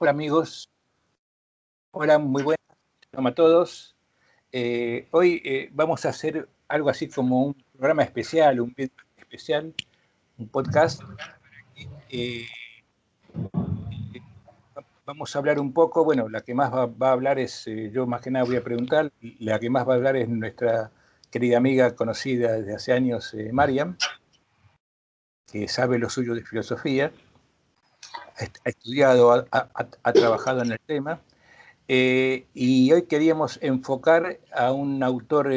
Hola amigos, hola, muy buenas a todos. Hoy vamos a hacer algo así como un programa especial, un video especial, un podcast. Eh, Vamos a hablar un poco, bueno, la que más va a hablar es, yo más que nada voy a preguntar, la que más va a hablar es nuestra querida amiga conocida desde hace años, Mariam, que sabe lo suyo de filosofía, ha estudiado, ha trabajado en el tema. Y hoy queríamos enfocar a un autor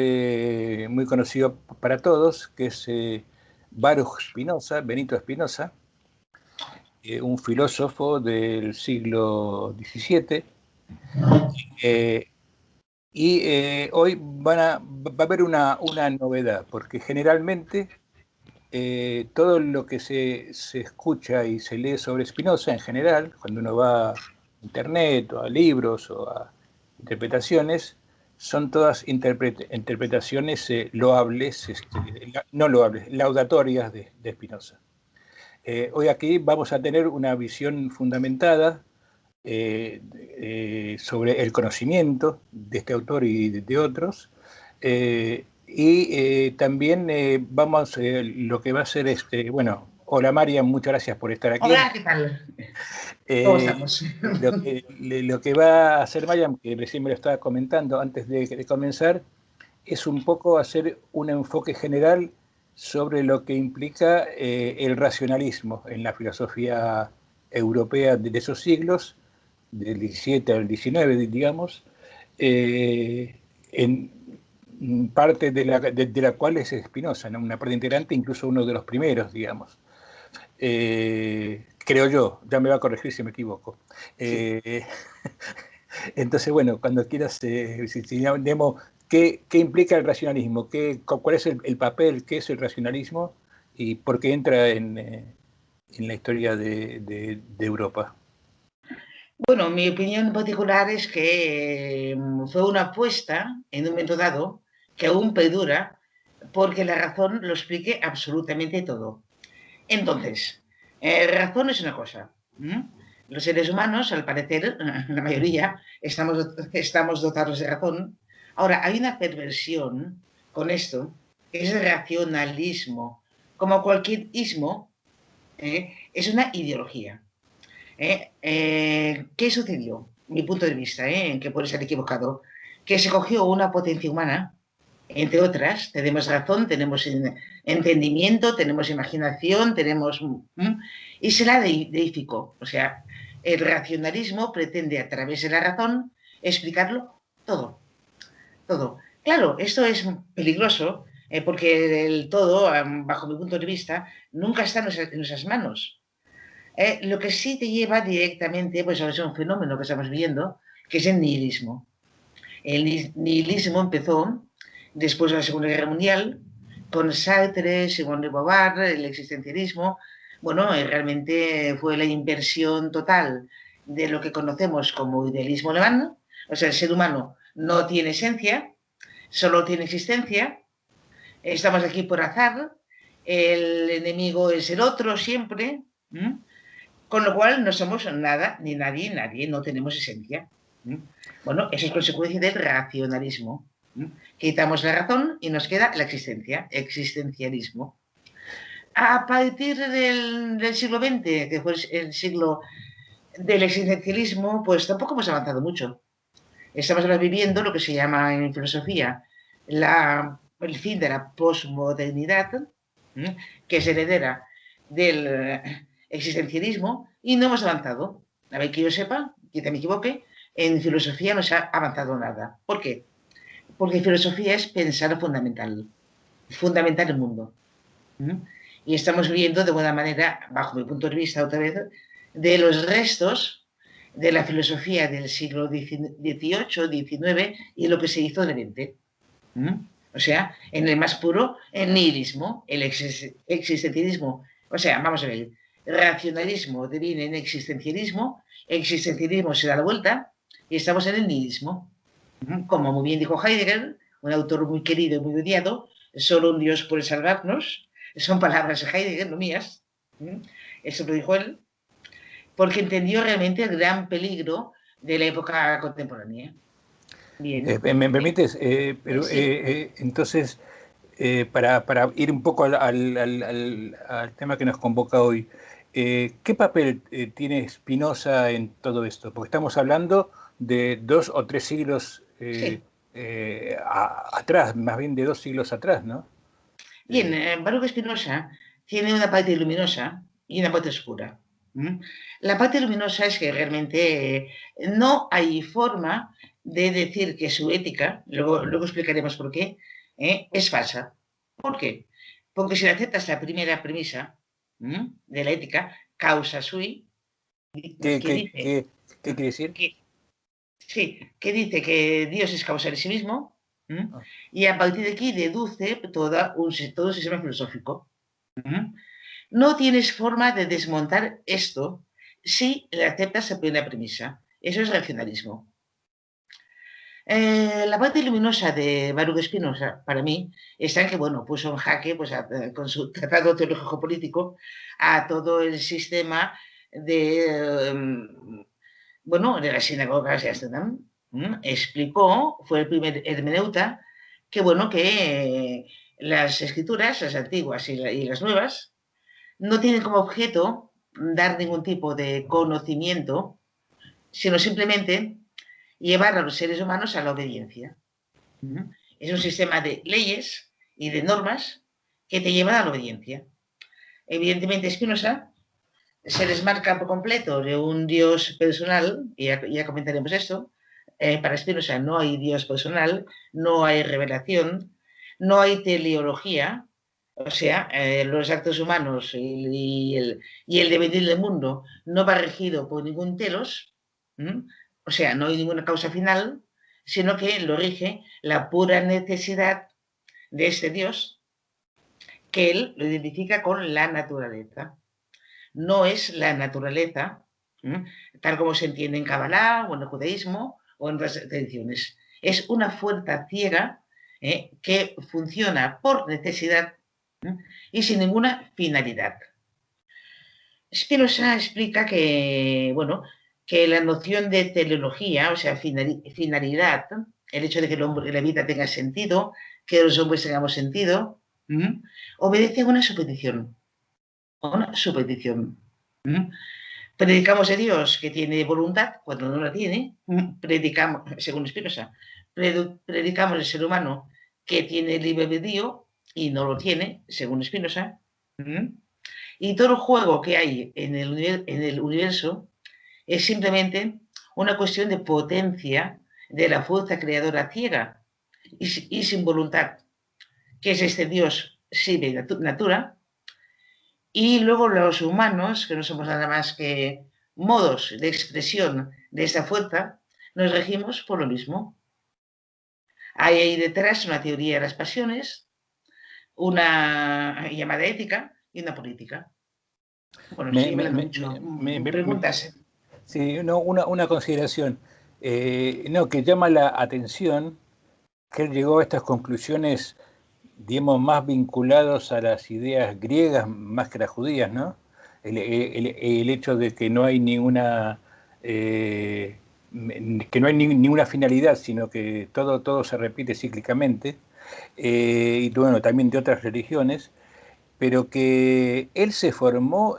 muy conocido para todos, que es Baruch Spinoza, Benito Spinoza, un filósofo del siglo XVII. Hoy va a haber una novedad, porque generalmente todo lo que se escucha y se lee sobre Spinoza en general, cuando uno va a internet o a libros o a interpretaciones, son todas interpretaciones loables, no loables, laudatorias de Spinoza. Hoy aquí vamos a tener una visión fundamentada sobre el conocimiento de este autor y de otros, también vamos, lo que va a ser, bueno, hola María, muchas gracias por estar aquí. Hola, ¿qué tal? ¿Cómo Eh, estamos? lo que va a hacer Mariam, que recién me lo estaba comentando antes de comenzar, es un poco hacer un enfoque general sobre lo que implica el racionalismo en la filosofía europea de esos siglos, del 17 al 19, digamos, en parte de la cual es Spinoza, ¿no? Una parte integrante, incluso uno de los primeros, digamos. Creo yo, ya me va a corregir si me equivoco. Sí. Eh, entonces, bueno, cuando quieras, si Nemo, ¿qué implica el racionalismo? ¿Cuál es el papel? ¿Qué es el racionalismo? ¿Y por qué entra en la historia de Europa? Bueno, mi opinión particular es que fue una apuesta en un momento dado que aún perdura porque la razón lo explique absolutamente todo. Entonces, razón es una cosa. Los seres humanos, al parecer, la mayoría, estamos dotados de razón. Ahora, hay una perversión con esto, que es el racionalismo. Como cualquier ismo, es una ideología. ¿Qué sucedió? Mi punto de vista, en que puede ser equivocado, que se cogió una potencia humana, entre otras, tenemos razón, tenemos entendimiento, tenemos imaginación, y se la deificó. O sea, el racionalismo pretende a través de la razón explicarlo todo, todo. Claro, esto es peligroso porque el todo, bajo mi punto de vista, nunca está en nuestras manos. Lo que sí te lleva directamente pues, a un fenómeno que estamos viendo, que es el nihilismo. El nihilismo empezó después de la Segunda Guerra Mundial con Sartre, Simone de Beauvoir, el existencialismo. Bueno, realmente fue la inversión total de lo que conocemos como idealismo alemán. O sea, el ser humano no tiene esencia, solo tiene existencia. Estamos aquí por azar. El enemigo es el otro siempre. Con lo cual no somos nada, ni nadie, no tenemos esencia. Bueno, eso es consecuencia del racionalismo. Quitamos la razón y nos queda la existencia, existencialismo. A partir del siglo XX, que fue el siglo del existencialismo, pues tampoco hemos avanzado mucho. Estamos ahora viviendo lo que se llama en filosofía el fin de la posmodernidad, que es heredera del existencialismo, y no hemos avanzado. A ver que yo sepa, quizá me equivoque, en filosofía no se ha avanzado nada. ¿Por qué? Porque filosofía es pensar fundamental el mundo. Y estamos viendo de buena manera, bajo mi punto de vista otra vez, de los restos de la filosofía del siglo XVIII, XIX y lo que se hizo del XX. O sea, en el más puro, el nihilismo, el existencialismo. O sea, vamos a ver, racionalismo deviene en existencialismo se da la vuelta y estamos en el nihilismo. Como muy bien dijo Heidegger, un autor muy querido y muy odiado, solo un Dios puede salvarnos. Son palabras de Heidegger, no mías. Eso lo dijo él. porque entendió realmente el gran peligro de la época contemporánea. Bien. ¿Me permites? Sí. Entonces, para ir un poco al tema que nos convoca hoy, ¿qué papel tiene Spinoza en todo esto? Porque estamos hablando de 2 o 3 siglos Sí. atrás, más bien de 2 siglos atrás, ¿no? Bien, Eh, Baruch Spinoza tiene una parte luminosa y una parte oscura. ¿Mm? La parte luminosa es que realmente no hay forma de decir que su ética, luego explicaremos por qué, es falsa. ¿Por qué? Porque si aceptas la primera premisa de la ética, causa sui, ¿qué, que qué, dice qué, qué quiere decir? que, sí, que dice que Dios es causa en sí mismo, Ah, y a partir de aquí deduce todo un sistema filosófico. No tienes forma de desmontar esto si le aceptas la primera premisa. Eso es racionalismo. La parte luminosa de Baruch Spinoza, para mí, está en que, bueno, puso en jaque, pues, con su tratado teológico político, a todo el sistema de, bueno, de las sinagogas de Amsterdam. Explicó, fue el primer hermeneuta, que, bueno, que las escrituras, las antiguas y las nuevas, no tienen como objeto dar ningún tipo de conocimiento, sino simplemente llevar a los seres humanos a la obediencia. Es un sistema de leyes y de normas que te llevan a la obediencia. Evidentemente, Spinoza se desmarca por completo de un Dios personal, y ya comentaremos esto. Para Spinoza no hay Dios personal, no hay revelación, no hay teleología, o sea, los actos humanos y el devenir del mundo no va regido por ningún telos, o sea, no hay ninguna causa final, sino que lo rige la pura necesidad de este Dios, que él lo identifica con la naturaleza. No es la naturaleza, tal como se entiende en Kabbalah o en el judaísmo o en otras tradiciones. Es una fuerza ciega que funciona por necesidad y sin ninguna finalidad. Spinoza explica que, bueno, que la noción de teleología, o sea, finalidad, el hecho de que la vida tenga sentido, que los hombres tengamos sentido, obedece a una supetición. A una supetición. Predicamos a Dios que tiene voluntad cuando no la tiene, predicamos, según Spinoza, predicamos al ser humano que tiene libre albedrío y no lo tiene, según Spinoza. Y todo el juego que hay en el universo es simplemente una cuestión de potencia de la fuerza creadora ciega y sin voluntad, que es este Dios sibe natura, y luego los humanos, que no somos nada más que modos de expresión de esta fuerza, nos regimos por lo mismo. Hay ahí detrás una teoría de las pasiones, una llamada ética y una política. Bueno, me, estoy me, hablando me, mucho. me, me, me, Preguntas. sí, no, una consideración. No, que llama la atención que él llegó a estas conclusiones, digamos, más vinculados a las ideas griegas más que las judías, ¿no? El hecho de que no hay ninguna, que no hay ninguna finalidad, sino que todo se repite cíclicamente, y bueno, también de otras religiones, pero que él se formó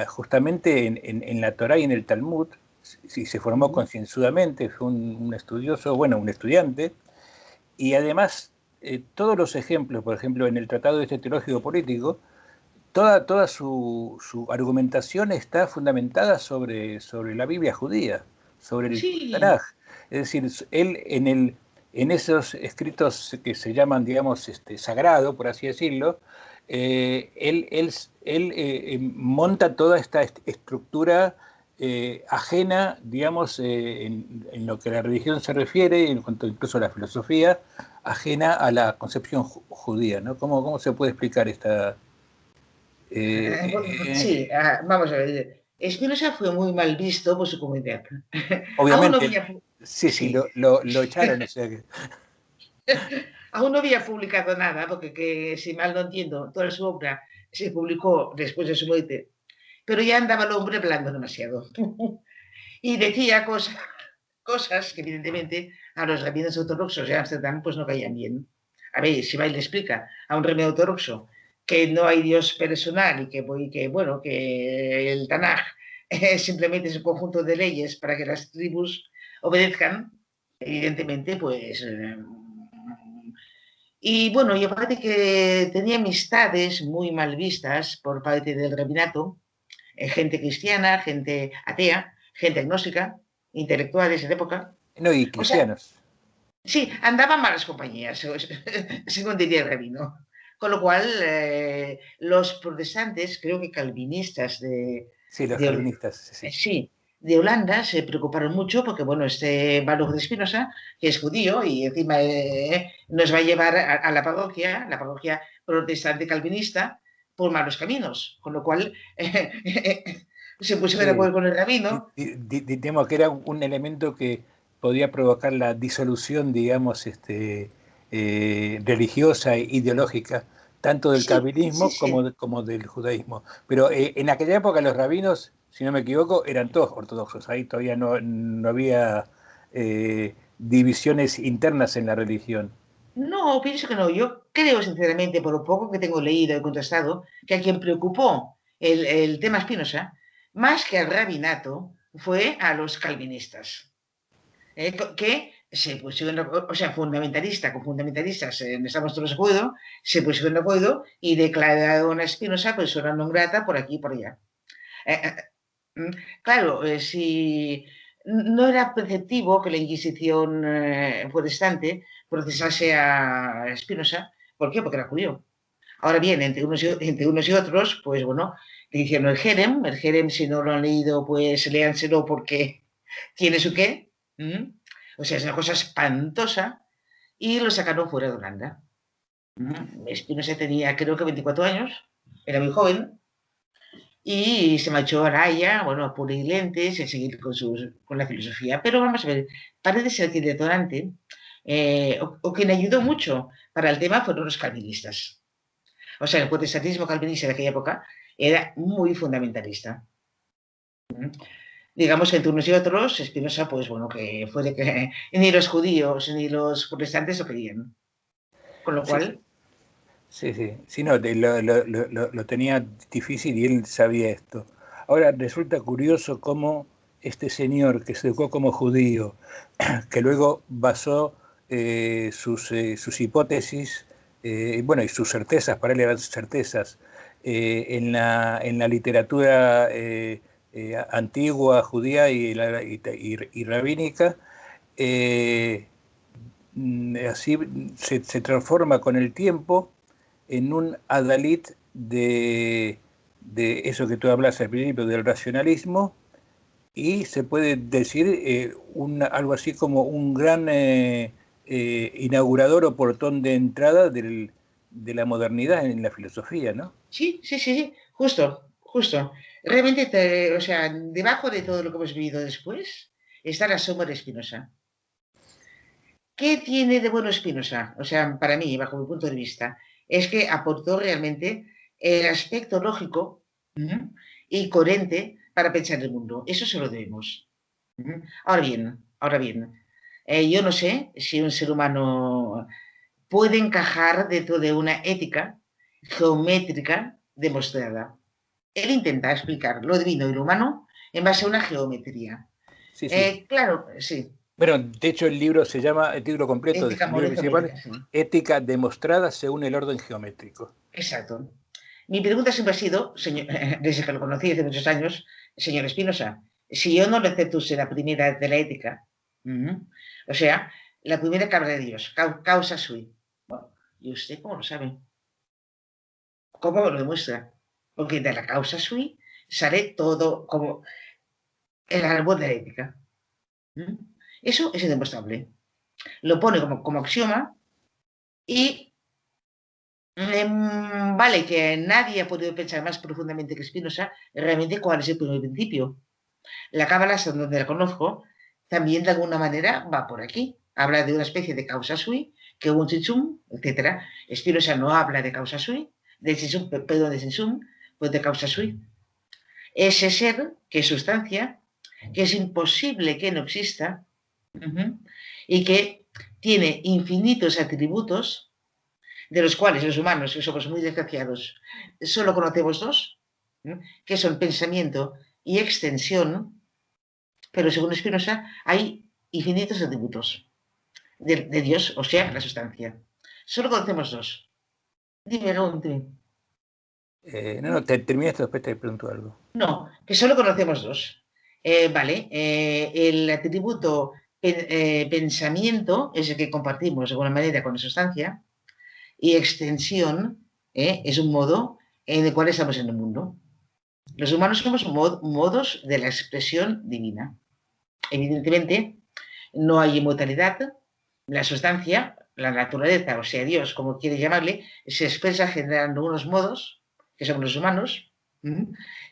justamente en la Torá y en el Talmud, sí, se formó concienzudamente, fue un estudioso, bueno, un estudiante, y además todos los ejemplos, por ejemplo, en el Tratado de Teológico Político, toda su argumentación está fundamentada sobre la Biblia judía, sobre el Sí, Tanaj. Es decir, él en esos escritos que se llaman, digamos, sagrado, por así decirlo, él monta toda esta estructura ajena, digamos, en lo que a la religión se refiere, en cuanto incluso a la filosofía, ajena a la concepción judía, ¿no? ¿Cómo se puede explicar esta, sí, vamos a ver. Spinoza fue muy mal visto por su comunidad. Aún no obviamente, había, sí, sí, sí, lo echaron, o sea que. aún no había publicado nada, porque si mal no entiendo, toda su obra se publicó después de su muerte pero ya andaba el hombre hablando demasiado. Y decía cosas que evidentemente a los rabinos ortodoxos de Ámsterdam pues no caían bien. A ver, si va y le explica a un rabino ortodoxo que no hay Dios personal y que bueno, que el Tanaj simplemente es un conjunto de leyes para que las tribus obedezcan, evidentemente, pues... y bueno, y aparte que tenía amistades muy mal vistas por parte del rabinato, gente cristiana, gente atea, gente agnóstica, intelectuales de época. No, y O sea, cristianos. sí, andaban malas compañías, según diría el rabino. Con lo cual, los protestantes, creo que calvinistas Sí, los de, calvinistas, sí. sí, de Holanda se preocuparon mucho porque, bueno, este Baruch de Espinosa, que es judío y encima nos va a llevar a la parroquia protestante calvinista, por malos caminos. Con lo cual, se pusieron de Sí, acuerdo con el rabino. digamos que era un elemento que podía provocar la disolución, digamos, religiosa e ideológica, tanto del Sí, sí, calvinismo sí. como del judaísmo. Pero en aquella época los rabinos, si no me equivoco, eran todos ortodoxos. Ahí todavía no había divisiones internas en la religión. No, pienso que no. Yo creo, sinceramente, por lo poco que tengo leído y contrastado, que a quien preocupó el tema Spinoza, más que al rabinato, fue a los calvinistas, que se pusieron, o sea, con fundamentalistas, estamos todos de acuerdo, se pusieron de acuerdo y declararon a Spinoza persona non grata por aquí y por allá. Eh, eh, claro, si no era preceptivo que la Inquisición protestante procesase a Spinoza. ¿Por qué? Porque era judío. Ahora bien, entre unos y otros, pues bueno, le hicieron el Jerem, si no lo han leído, pues léanselo porque tiene su qué. ¿Mm? O sea, es una cosa espantosa y lo sacaron fuera de Holanda. Spinoza tenía, creo que 24 años, era muy joven, y se marchó a La Haya, bueno, a pulir lentes y a seguir con la filosofía. Pero vamos a ver, parece ser que el detonante, o quien ayudó mucho para el tema fueron los calvinistas. O sea, el protestantismo calvinista de aquella época era muy fundamentalista. Digamos que entre unos y otros, Spinoza, pues bueno, que fue de que ni los judíos ni los protestantes lo querían. Con lo Sí, cual, sí, sí. Sí, no, lo tenía difícil y él sabía esto. Ahora, resulta curioso cómo este señor que se educó como judío, que luego basó sus hipótesis, bueno, y sus certezas, para él eran certezas, en la literatura antigua, judía y rabínica, eh, así se transforma con el tiempo en un adalid de eso que tú hablas al principio, del racionalismo, y se puede decir algo así como un gran inaugurador o portón de entrada de la modernidad en la filosofía, ¿no? sí, sí, sí, sí, justo, justo. Realmente, o sea, debajo de todo lo que hemos vivido después, está la sombra de Spinoza. ¿Qué tiene de bueno Spinoza? O sea, para mí, bajo mi punto de vista, es que aportó realmente el aspecto lógico y coherente para pensar el mundo. Eso se lo debemos. Ahora bien, yo no sé si un ser humano puede encajar dentro de una ética geométrica demostrada. Él intenta explicar lo divino y lo humano en base a una geometría. Sí, sí. Claro, sí, Bueno, de hecho el libro se llama, el título completo de ética su libro moral principal, geométrica, sí. Ética demostrada según el orden geométrico. Exacto. Mi pregunta siempre ha sido, señor, desde que lo conocí hace muchos años, señor Espinosa, si yo no le aceptase la primera de la ética, o sea, la primera que habla de Dios, causa sui. Bueno, ¿y usted cómo lo sabe? ¿Cómo lo demuestra? Porque de la causa sui sale todo como el árbol de la ética. ¿Mm? Eso es indemostrable. Lo pone como axioma y vale que nadie ha podido pensar más profundamente que Spinoza realmente cuál es el primer principio. La cábala, hasta donde la conozco, también de alguna manera va por aquí. Habla de una especie de causa sui, que un sinsum, etc. Spinoza no habla de causa sui, de sinsum, perdón, de sinsum, pues de causa sui. ese ser que es sustancia, que es imposible que no exista, y que tiene infinitos atributos, de los cuales los humanos, que somos muy desgraciados, solo conocemos dos, que son pensamiento y extensión, pero según Spinoza hay infinitos atributos de Dios, o sea, la sustancia. Solo conocemos dos. Dime, Raúl, dime. No, termina esto, después te pregunto algo. No, que solo conocemos dos. Vale, el atributo pensamiento es el que compartimos de alguna manera con la sustancia, y extensión es un modo en el cual estamos en el mundo. Los humanos somos modos de la expresión divina. Evidentemente, no hay inmortalidad. La sustancia, la naturaleza, o sea, Dios, como quiere llamarle, se expresa generando unos modos, que son los humanos,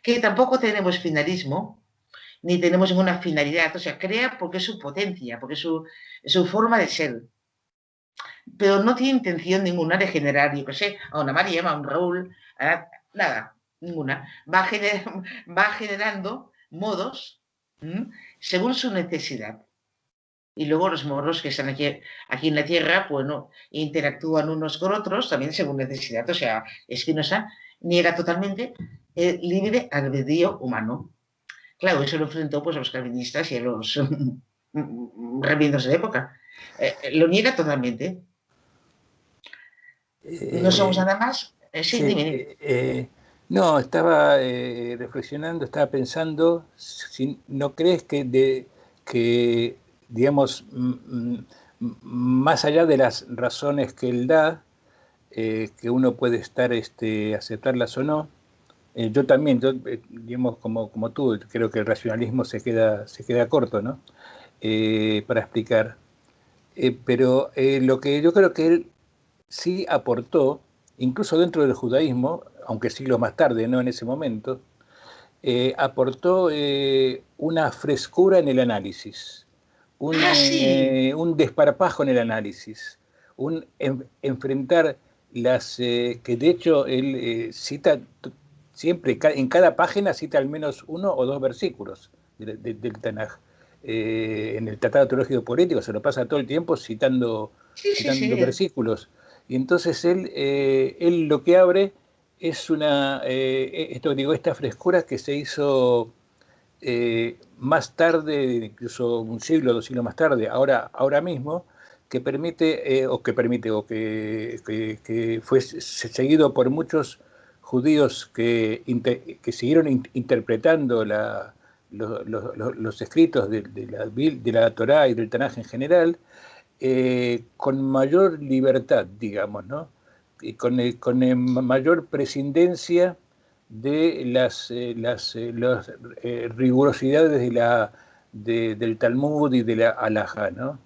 que tampoco tenemos finalismo, ni tenemos ninguna finalidad. O sea, crea porque es su potencia, porque es su forma de ser. Pero no tiene intención ninguna de generar, yo qué sé, a una María, a un Raúl, nada, ninguna. Va generando modos según su necesidad. Y luego los modos que están aquí en la Tierra, bueno, interactúan unos con otros también según necesidad. O sea, Spinoza niega totalmente el libre albedrío humano. Claro, eso lo enfrentó pues, a los calvinistas y a los rabínicos de la época. Lo niega totalmente. No somos nada más. Sí, Sí, dime, dime. no, estaba reflexionando, estaba pensando, si no crees que digamos, más allá de las razones que él da, que uno puede estar, aceptarlas o no, yo también, digamos, como tú, creo que el racionalismo se queda corto, ¿no? Para explicar. Pero lo que yo creo que él sí aportó, incluso dentro del judaísmo, aunque siglos más tarde, no en ese momento, aportó una frescura en el análisis, Ah, sí. un desparpajo en el análisis, enfrentar que de hecho él cita siempre, en cada página cita al menos uno o dos versículos del Tanaj. En el Tratado Teológico Político se lo pasa todo el tiempo Sí, sí, citando sí. versículos. Y entonces él lo que abre es esta frescura que se hizo más tarde, incluso un siglo, 2 siglos más tarde, ahora mismo, que permite, que fue seguido por muchos judíos que siguieron interpretando los escritos de la Torá y del Tanaj en general, con mayor libertad, digamos, ¿no? Y con mayor prescindencia de las rigurosidades del Talmud y de la Halajá, ¿no?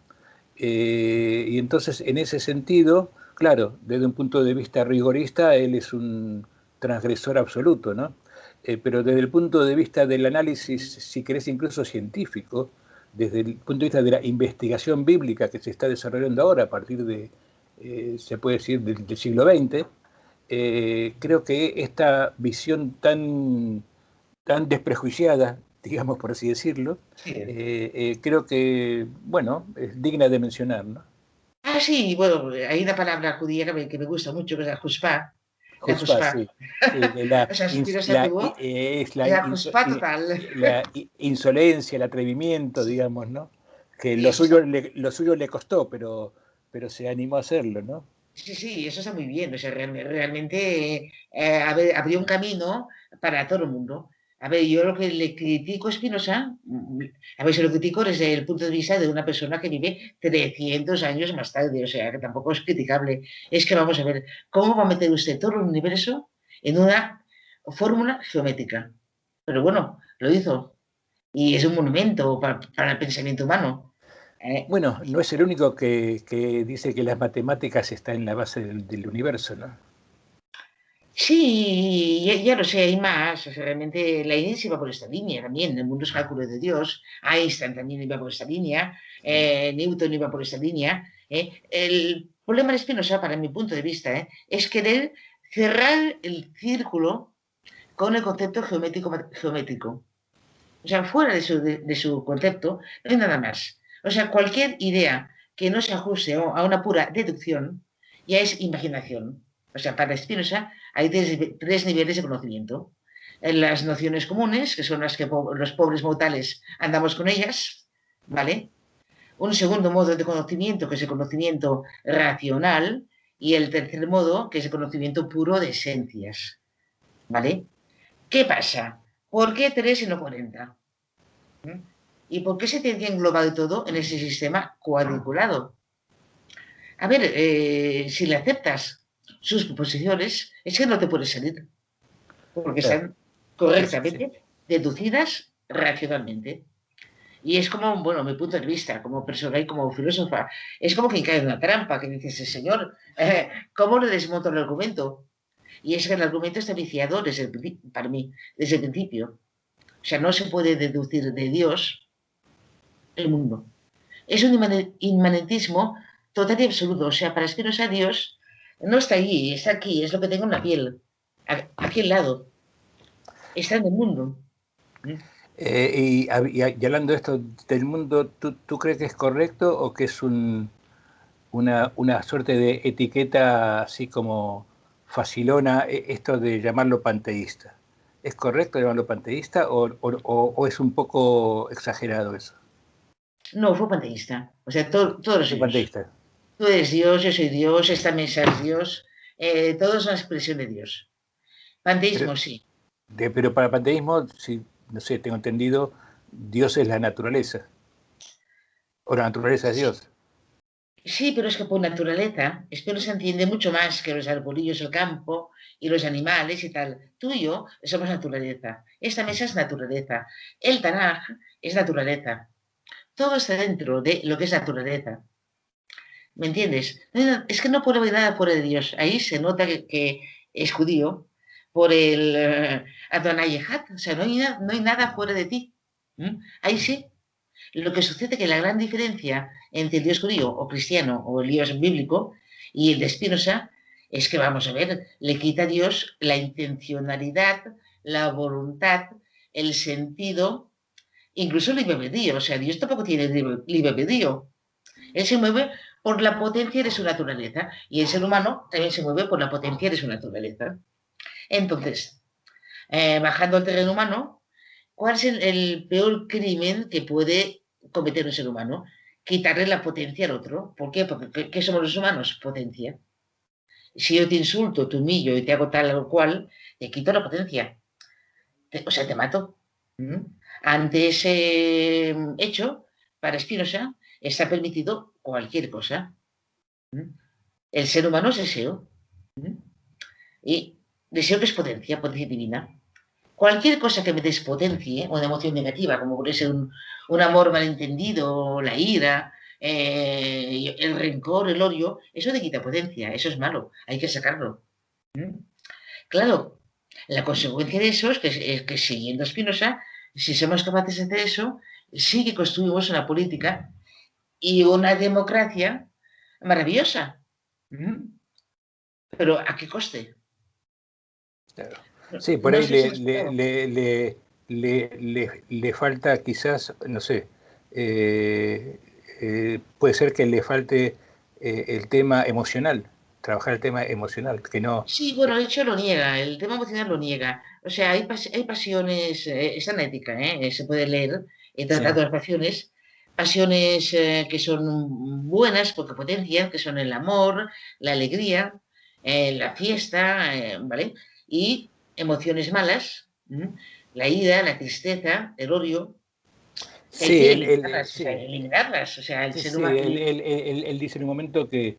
Y entonces, en ese sentido, claro, desde un punto de vista rigorista, él es un transgresor absoluto, ¿no? Pero desde el punto de vista del análisis, si querés, incluso científico, desde el punto de vista de la investigación bíblica que se está desarrollando ahora a partir se puede decir, del siglo XX, creo que esta visión tan desprejuiciada, digamos por así decirlo, Sí. creo que, bueno, es digna de mencionar, ¿no? Ah, sí, bueno, hay una palabra judía que me gusta mucho, que es la juspá. La Jutzpah, juspá. sí, sí, O sea, Spinoza tuvo es la juspá total. insolencia, el atrevimiento, digamos, ¿no? Que Y eso está, lo suyo le costó, pero se animó a hacerlo, ¿no? sí, sí, eso está muy bien. O sea, realmente abrió un camino para todo el mundo. A ver, yo lo que le critico a Spinoza, a ver, se lo critico desde el punto de vista de una persona que vive 300 años más tarde, o sea, que tampoco es criticable. Es que vamos a ver, ¿cómo va a meter usted todo el universo en una fórmula geométrica? Pero bueno, lo hizo. Y es un monumento para el pensamiento humano. ¿Eh? Bueno, no es el único que dice que las matemáticas están en la base del universo, ¿no? Sí, ya lo sé, hay más. O sea, realmente Leibniz iba por esta línea también. El mundo es cálculo de Dios. Einstein también iba por esta línea. Newton iba por esta línea. El problema de Spinoza, para mi punto de vista, es querer cerrar el círculo con el concepto geométrico. O sea, fuera de su concepto no hay nada más. O sea, cualquier idea que no se ajuste a una pura deducción ya es imaginación. O sea, para Spinoza hay tres niveles de conocimiento. Las nociones comunes, que son las que los pobres mortales andamos con ellas, ¿vale? Un segundo modo de conocimiento, que es el conocimiento racional, y el tercer modo, que es el conocimiento puro de esencias, ¿vale? ¿Qué pasa? ¿Por qué 3 y no 40? ¿Y por qué se tiene que englobar todo en ese sistema cuadriculado? A ver, si le aceptas sus proposiciones, es que no te puedes salir, porque Claro. están Sí, sí, sí. correctamente deducidas racionalmente. Y es como, bueno, mi punto de vista, como persona y como filósofa, es como quien cae en una trampa, que dices, señor, ¿cómo le desmonto el argumento? Y es que el argumento está viciado para mí, desde el principio. O sea, no se puede deducir de Dios el mundo. Es un inmanentismo total y absoluto. O sea, para Spinoza Dios no está allí, está aquí, es lo que tengo en la piel, aquí al lado, está en el mundo. Y hablando de esto del mundo, ¿tú crees que es correcto o que es una suerte de etiqueta así como facilona esto de llamarlo panteísta? ¿Es correcto llamarlo panteísta o es un poco exagerado eso? No, fue panteísta. O sea, todos los Fue Dios. panteísta. Tú eres Dios, yo soy Dios, esta mesa es Dios, todo es una expresión de Dios. Pero, Panteísmo, sí. pero para panteísmo, si, no sé, tengo entendido, Dios es la naturaleza. O la naturaleza es Dios. Sí, pero es que por naturaleza, espero se entiende mucho más que los arbolillos del campo y los animales y tal. Tú y yo somos naturaleza. Esta mesa es naturaleza. El Tanaj es naturaleza. Todo está dentro de lo que es naturaleza. ¿Me entiendes? Es que no puedo ver nada fuera de Dios. Ahí se nota que es judío por el Adonai Ejad. O sea, no hay nada fuera de ti. ¿Mm? Ahí sí. Lo que sucede es que la gran diferencia entre el Dios judío o cristiano o el Dios bíblico y el de Spinoza es que, vamos a ver, le quita a Dios la intencionalidad, la voluntad, el sentido, incluso el libre albedrío. O sea, Dios tampoco tiene libre albedrío. Él se mueve por la potencia de su naturaleza y el ser humano también se mueve por la potencia de su naturaleza. Entonces, bajando al terreno humano, ¿cuál es el peor crimen que puede cometer un ser humano? Quitarle la potencia al otro. ¿Por qué? Porque ¿qué somos los humanos? Potencia. Si yo te insulto, te humillo y te hago tal o cual, te quito la potencia. O sea, te mato. ¿Mm? Ante ese hecho, para Spinoza, está permitido cualquier cosa. ¿Mm? El ser humano es deseo. ¿Mm? Y deseo que es potencia, potencia divina. Cualquier cosa que me despotencie, una emoción negativa, como puede ser un amor malentendido, la ira, el rencor, el odio, eso te quita potencia, eso es malo, hay que sacarlo. ¿Mm? Claro, la consecuencia de eso es que siguiendo Spinoza, si somos capaces de hacer eso, sí que construimos una política y una democracia maravillosa. ¿Mm? Pero ¿a qué coste? Claro. No, Sí, por no ahí sé si es claro. le falta quizás, no sé, puede ser que le falte el tema emocional, trabajar el tema emocional, que no... Sí, bueno, de hecho lo niega, el tema emocional lo niega. O sea, hay pasiones, está en ética, se puede leer, he Sí, tratado las pasiones que son buenas porque potencian, que son el amor, la alegría, la fiesta, ¿vale? Y emociones malas, la ira, la tristeza, el odio, que hay sí, que eliminarlas, o sea, sí, eliminarlas. O sea, el sí, ser sí, humano. él dice en un momento que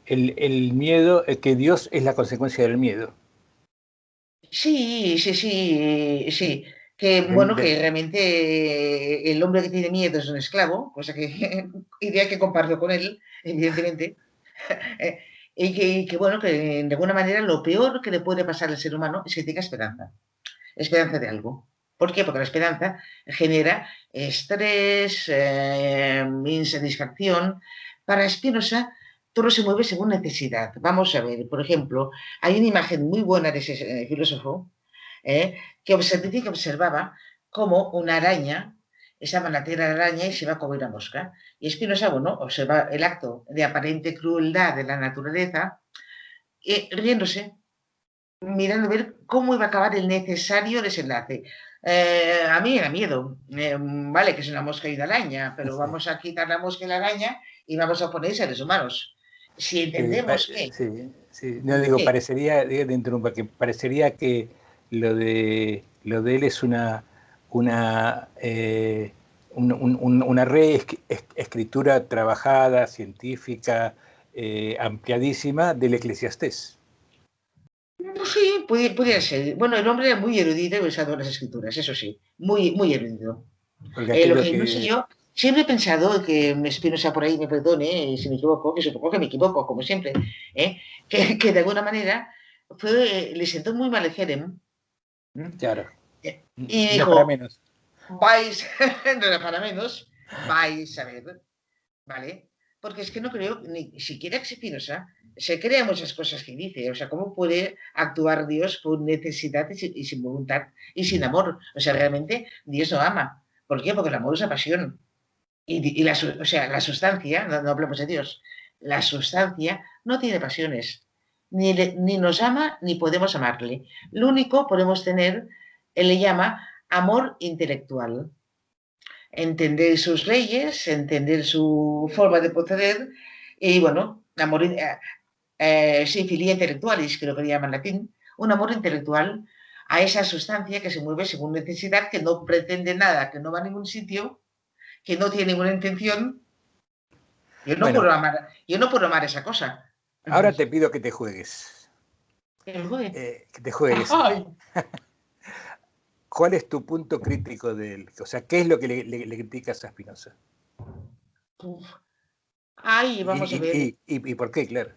el miedo, que Dios es la consecuencia del miedo. Sí, sí, sí, sí. Que Del- bueno, del- que realmente el hombre que tiene miedo es un esclavo, cosa que idea que comparto con él, evidentemente. Eh, y que, bueno, que de alguna manera lo peor que le puede pasar al ser humano es que tenga esperanza, esperanza de algo. ¿Por qué? Porque la esperanza genera estrés, insatisfacción. Para Spinoza, todo se mueve según necesidad. Vamos a ver, por ejemplo, hay una imagen muy buena de ese filósofo que dice que observaba cómo una araña estaba en la tierra de la araña y se iba a comer una mosca. Y Spinoza, bueno, observa el acto de aparente crueldad de la naturaleza, riéndose, mirando a ver cómo iba a acabar el necesario desenlace. A mí me da miedo. Vale, que es una mosca y una araña, pero vamos a quitar la mosca y la araña y vamos a poner seres humanos. Si entendemos que... Sí. No digo, parecería, te interrumpa, que parecería que lo de él es una reescritura trabajada, científica, ampliadísima del Eclesiastés. Sí, pudiera ser. Bueno, el hombre era muy erudito y usado en las escrituras, eso sí, muy, muy erudito. Lo que no sé yo, siempre he pensado que Spinoza por ahí me perdone si me equivoco, que supongo que me equivoco, como siempre, que de alguna manera le sentó muy mal el Jerem. Claro. Y dijo, no para menos. vais, no para menos, vais a ver, ¿vale? Porque es que no creo ni siquiera que Spinoza se crea muchas cosas que dice. O sea, ¿cómo puede actuar Dios por necesidad y sin voluntad y sin amor? O sea, realmente Dios no ama. ¿Por qué? Porque el amor es una pasión. Y la sustancia, no hablamos de Dios, la sustancia no tiene pasiones. Ni nos ama ni podemos amarle. Lo único podemos tener, él le llama amor intelectual. Entender sus leyes, entender su forma de proceder y, bueno, amor, sí, filia intelectualis, creo que le llaman en latín, un amor intelectual a esa sustancia que se mueve según necesidad, que no pretende nada, que no va a ningún sitio, que no tiene ninguna intención. Yo no puedo amar esa cosa. Ahora te pido que te juegues. Que te juegues. ¿Cuál es tu punto crítico de él? O sea, ¿qué es lo que le criticas a Spinoza? Ay, vamos a ver. ¿Y por qué, claro?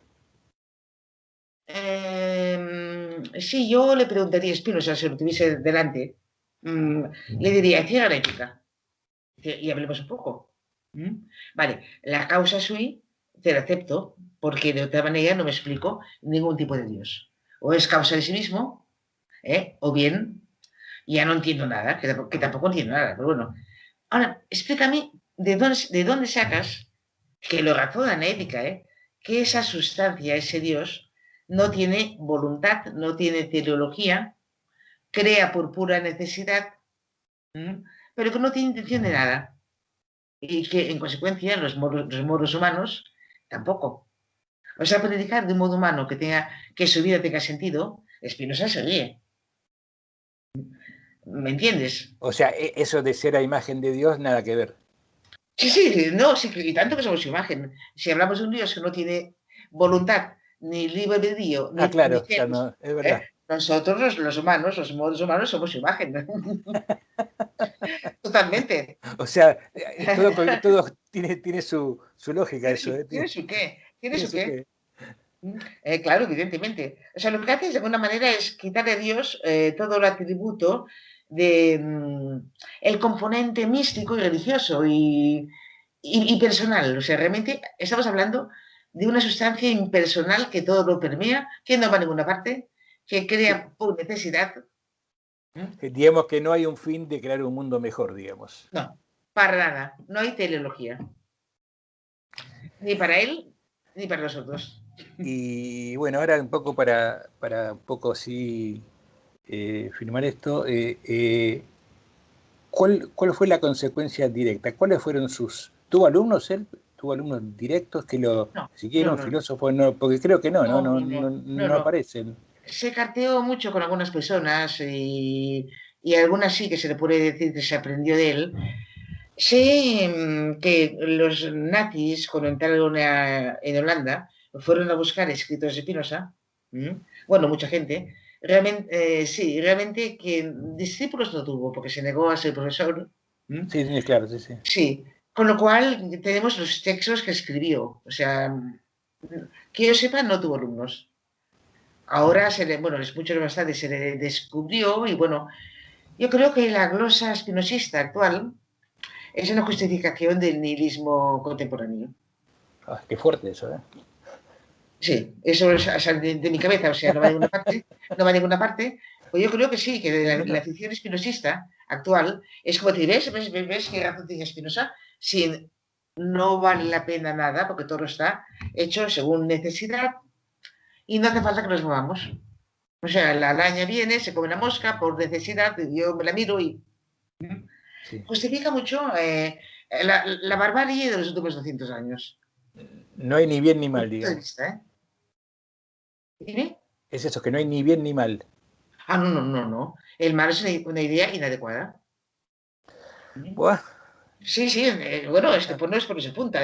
Sí, yo le preguntaría a Spinoza si lo tuviese delante. Le diría, ciega herética. Y hablemos un poco. Vale, la causa sui te la acepto, porque de otra manera no me explico ningún tipo de Dios. O es causa de sí mismo, o bien ya no entiendo nada, que tampoco entiendo nada, pero bueno. Ahora, explícame de dónde sacas, que lo razona en ética, que esa sustancia, ese Dios, no tiene voluntad, no tiene teleología, crea por pura necesidad, pero que no tiene intención de nada. Y que, en consecuencia, los moros humanos tampoco. O sea, predicar de un modo humano que su vida tenga sentido, Spinoza se ríe. ¿Me entiendes? O sea, eso de ser a imagen de Dios, nada que ver. Sí, no, sí, y tanto que somos su imagen. Si hablamos de un Dios que no tiene voluntad, ni libre albedrío, ni claro, celos, es verdad. nosotros, los humanos, los modos humanos, somos su imagen. Totalmente. O sea, todo tiene su lógica, eso. ¿Tiene su qué? ¿Tiene su qué? Claro, evidentemente. O sea, lo que hace de alguna manera es quitarle a Dios todo el atributo de el componente místico y religioso y personal. O sea, realmente estamos hablando de una sustancia impersonal que todo lo permea, que no va a ninguna parte, que crea por necesidad. Digamos que no hay un fin de crear un mundo mejor, digamos. No, para nada. No hay teleología. Ni para él, ni para nosotros. Y bueno, ahora un poco para un poco así firmar esto, ¿cuál fue la consecuencia directa? ¿Cuáles fueron ¿Tuvo alumnos él? ¿Tuvo alumnos directos que lo siguieron, filósofos? No, porque creo que no aparecen. Se carteó mucho con algunas personas y algunas sí que se le puede decir que se aprendió de él. Sé que los nazis, cuando entraron en Holanda, fueron a buscar escritos de Spinoza. Bueno, mucha gente. Realmente, sí, realmente que discípulos no tuvo, porque se negó a ser profesor. Sí, claro, sí. Sí, con lo cual tenemos los textos que escribió. O sea, que yo sepa, no tuvo alumnos. Ahora, mucho más tarde se le descubrió y bueno, yo creo que la glosa espinosista actual es una justificación del nihilismo contemporáneo. Qué fuerte eso, ¿eh? Sí, eso es de mi cabeza, o sea, no va a ninguna parte, no va a ninguna parte. Pues yo creo que sí, que No, la no. afición espinosista actual es como te ¿ves qué razón tiene Spinoza? Si no vale la pena nada, porque todo está hecho según necesidad y no hace falta que nos movamos. O sea, la araña viene, se come la mosca por necesidad, yo me la miro y Sí. justifica mucho la barbarie de los últimos 200 años. No hay ni bien ni Mi mal, punto de digamos. vista, ¿eh? ¿Dime? Es eso, que no hay ni bien ni mal. Ah, no, no, no, no. El mar es una idea inadecuada. Buah. Sí, sí, bueno, es que pues no es por ese punto.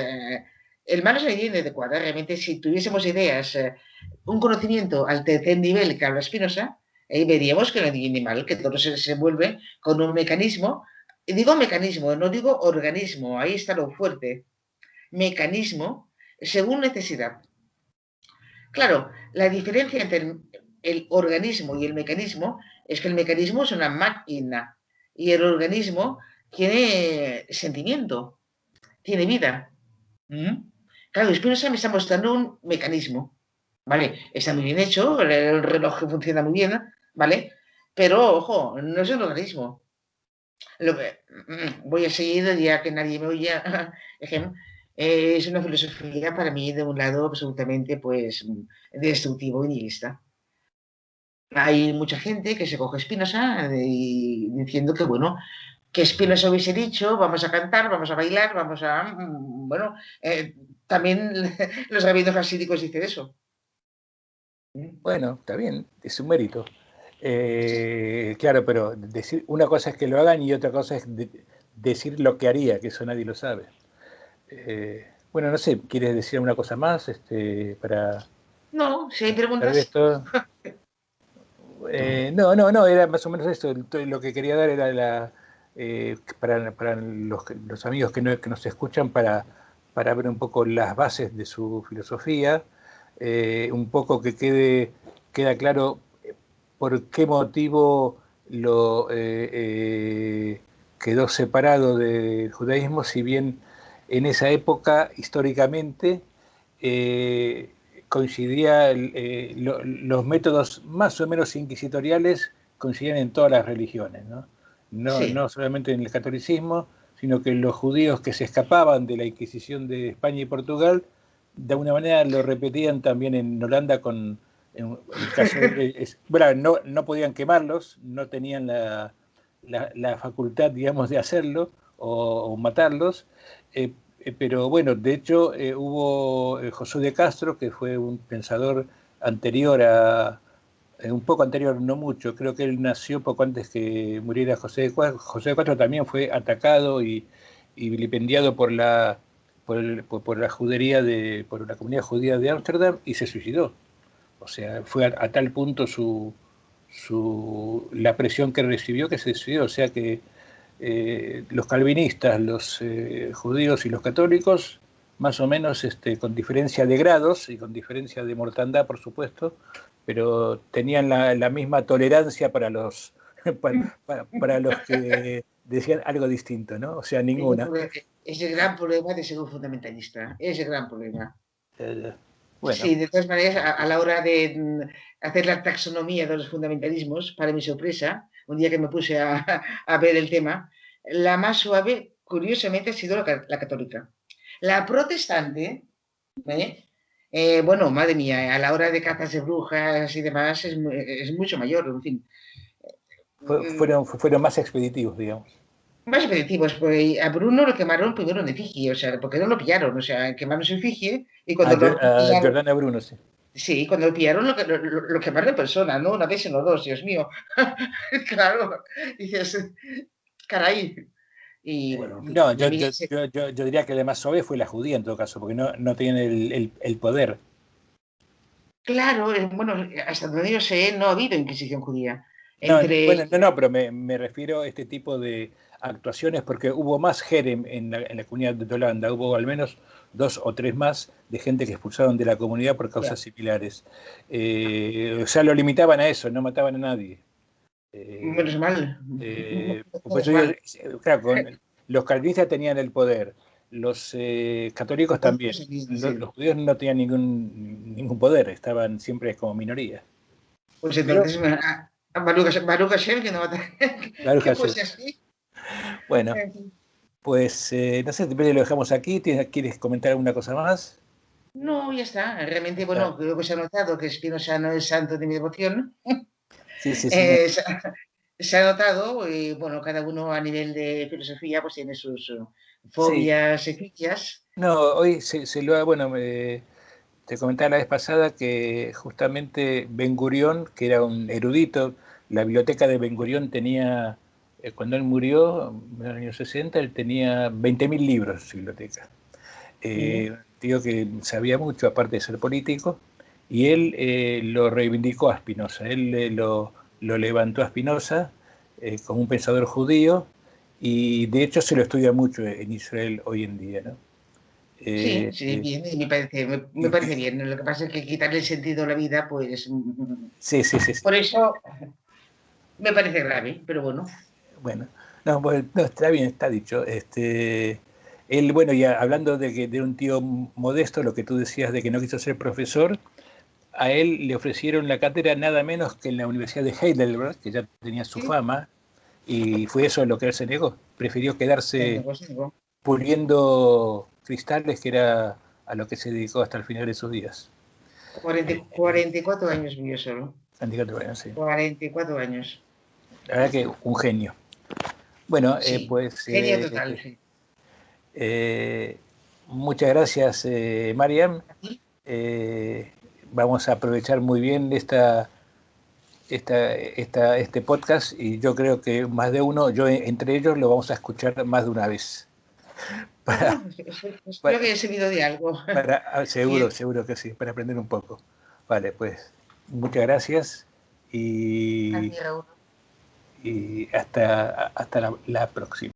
El mar es una idea inadecuada. Realmente, si tuviésemos ideas, un conocimiento al tercer nivel que habla Spinoza, veríamos que no hay ni mal, que todo se vuelve con un mecanismo. Y digo mecanismo, no digo organismo, ahí está lo fuerte. Mecanismo según necesidad. Claro, la diferencia entre el organismo y el mecanismo es que el mecanismo es una máquina y el organismo tiene sentimiento, tiene vida. ¿Mm? Claro, Spinoza me está mostrando un mecanismo, ¿vale? Está muy bien hecho, el reloj funciona muy bien, ¿vale? Pero, ojo, no es un organismo. Voy a seguir, ya que nadie me oye, es una filosofía para mí de un lado absolutamente, pues, destructivo y nihilista. Hay mucha gente que se coge Spinoza y diciendo que, bueno, que Spinoza hubiese dicho, vamos a cantar, vamos a bailar, vamos a... Bueno, también los rabinos hasídicos dicen eso. Bueno, está bien, es un mérito. Claro, pero decir una cosa es que lo hagan y otra cosa es decir lo que haría, que eso nadie lo sabe. Bueno, no sé, ¿quieres decir una cosa más para No, si hay cerrar preguntas, esto? No, era más o menos esto. Lo que quería dar era para los amigos que nos escuchan para ver un poco las bases de su filosofía, un poco que queda claro por qué motivo quedó separado del judaísmo, si bien en esa época, históricamente, eh, coincidía, los métodos más o menos inquisitoriales coincidían en todas las religiones, ¿no? No, sí. no solamente en el catolicismo, sino que los judíos que se escapaban de la Inquisición de España y Portugal, de alguna manera lo repetían también en Holanda en el caso bueno, no podían quemarlos, no tenían la facultad, digamos, de hacerlo o matarlos, eh, pero bueno, de hecho hubo José de Castro, que fue un pensador anterior un poco anterior, no mucho, creo que él nació poco antes que muriera José de Castro. José de Castro también fue atacado y vilipendiado por la judería por la comunidad judía de Ámsterdam y se suicidó. O sea, fue a tal punto la presión que recibió que se suicidó. O sea que los calvinistas, los judíos y los católicos, más o menos con diferencia de grados y con diferencia de mortandad, por supuesto, pero tenían la misma tolerancia para los que decían algo distinto, ¿no? O sea, ninguna. Es el gran problema de ser un fundamentalista, es el gran problema. Bueno, Sí, de todas maneras, a la hora de hacer la taxonomía de los fundamentalismos, para mi sorpresa, un día que me puse a ver el tema, la más suave, curiosamente, ha sido la católica. La protestante, ¿eh? Bueno, madre mía, a la hora de cazas de brujas y demás, es mucho mayor, en fin. fueron más expeditivos, digamos. Más efectivos, pues a Bruno lo quemaron primero en efigie, o sea, porque no lo pillaron, o sea, quemaron su efigie y cuando lo A pillaron, Giordana Bruno, sí. sí, cuando lo pillaron lo quemaron en persona, no una vez sino dos, Dios mío. Claro, dices, caray. Y bueno, en fin, No, y a mí, sí, yo diría que la más suave fue la judía en todo caso, porque no tienen el poder. claro, bueno, hasta donde yo sé, no ha habido Inquisición judía. No, Entre, bueno, no, pero me refiero a este tipo de actuaciones porque hubo más Jerem en la comunidad de Holanda, hubo al menos dos o tres más de gente que expulsaron de la comunidad por ya, causas similares. O sea, lo limitaban a eso, no mataban a nadie. Eh, menos mal, pues menos yo digo, mal. claro, los calvinistas tenían el poder, los católicos también. Los judíos no tenían ningún poder, estaban siempre como minoría. Pues entonces, Baruch Hashem, que no va a que fuese así. Bueno, pues no sé, lo dejamos aquí. ¿Quieres comentar alguna cosa más? No, ya está. Realmente, bueno, creo que se ha notado que Spinoza no es santo de mi devoción. Sí. Se ha notado, y bueno, cada uno a nivel de filosofía pues tiene sus fobias y filias. No, hoy bueno, te comentaba la vez pasada que justamente Ben Gurión, que era un erudito, la biblioteca de Ben Gurión tenía, cuando él murió, en los años 60, él tenía 20.000 libros en su biblioteca. Digo que sabía mucho, aparte de ser político, y él lo reivindicó a Spinoza, él lo levantó a Spinoza como un pensador judío, y de hecho se lo estudia mucho en Israel hoy en día, ¿no? Sí, bien, me parece bien. Lo que pasa es que quitarle el sentido a la vida, pues... Sí. Por eso me parece grave, pero bueno. Bueno, no, está bien, está dicho. Él, bueno, ya hablando de un tío modesto, lo que tú decías de que no quiso ser profesor, a él le ofrecieron la cátedra nada menos que en la Universidad de Heidelberg, que ya tenía su Sí, fama, y fue eso lo que él se negó. Prefirió quedarse se negó. puliendo cristales, que era a lo que se dedicó hasta el final de sus días. 44 años vivió solo. Candidato, bueno, sí. 44 años. La verdad que un genio. Bueno, Sí, pues genio total. Sí. muchas gracias, Mariam. Vamos a aprovechar muy bien este podcast y yo creo que más de uno, yo entre ellos, lo vamos a escuchar más de una vez. Bueno, Para, espero que para, haya servido de algo. seguro, Bien. seguro que sí, para aprender un poco. Vale, pues muchas gracias y, Así, Raúl. y hasta la próxima.